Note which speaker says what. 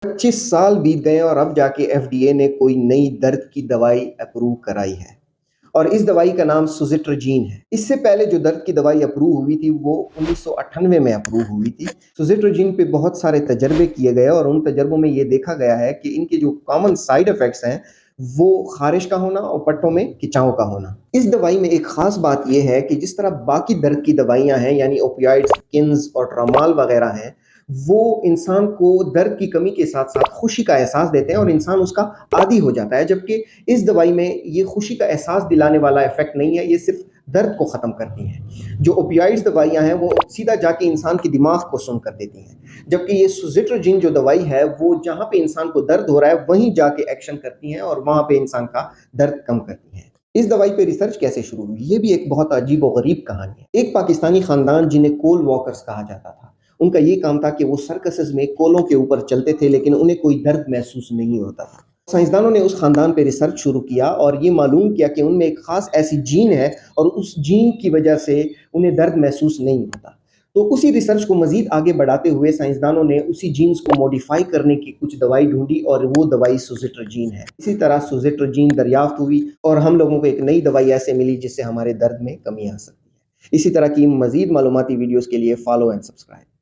Speaker 1: 25 साल बीत गए और अब जाके एफडीए ने कोई नई दर्द की दवाई अप्रूव कराई है और इस दवाई का नाम सुजिट्रोजीन है। इससे पहले जो दर्द की दवाई अप्रूव हुई थी वो 1998 में अप्रूव हुई थी। सुजिट्रोजीन पे बहुत सारे तजर्बे किए गए और उन तजर्बों में ये देखा गया है कि इनके जो कॉमन साइड इफेक्ट्स हैं वो खारिश का होना और पट्टों में खिंचाव का होना। इस दवाई में एक खास बात यह है कि जिस तरह बाकी दर्द की दवाइयां हैं यानी ओपियाइड्स, किन्स और ट्रामाल वगैरह हैं, वो इंसान को दर्द की कमी के साथ साथ खुशी का एहसास देते हैं और इंसान उसका आदी हो जाता है, जबकि इस दवाई में ये खुशी का एहसास दिलाने वाला इफेक्ट नहीं है, ये सिर्फ दर्द को ख़त्म करती हैं। जो ओपियाइड्स दवाइयां हैं वो सीधा जाके इंसान के दिमाग को सुन कर देती हैं, जबकि ये सुजिट्रोजिन जो दवाई है वो जहाँ पे इंसान को दर्द हो रहा है वहीं जाके एक्शन करती हैं और वहाँ पे इंसान का दर्द कम करती हैं। इस दवाई पे रिसर्च कैसे शुरू हुई, ये भी एक बहुत अजीब और गरीब कहानी है। एक पाकिस्तानी खानदान जिन्हें कोल वॉकर्स कहा जाता था, उनका ये काम था कि वो सर्कसेस में कोलों के ऊपर चलते थे लेकिन उन्हें कोई दर्द महसूस नहीं होता था। साइंसदानों ने उस खानदान पे रिसर्च शुरू किया और ये मालूम किया कि उनमें एक खास ऐसी जीन है और उस जीन की वजह से उन्हें दर्द महसूस नहीं होता। तो उसी रिसर्च को मजीद आगे बढ़ाते हुए साइंसदानों ने उसी जीन्स को मॉडिफाई करने की कुछ दवाई ढूंढी और वो दवाई सुजिट्रोजीन है। इसी तरह सुजिट्रोजीन दरियाफ्त हुई और हम लोगों को एक नई दवाई ऐसे मिली जिससे हमारे दर्द में कमी आ सकती है। इसी तरह की मजीद मालूमाती वीडियोस के लिए फॉलो एंड सब्सक्राइब।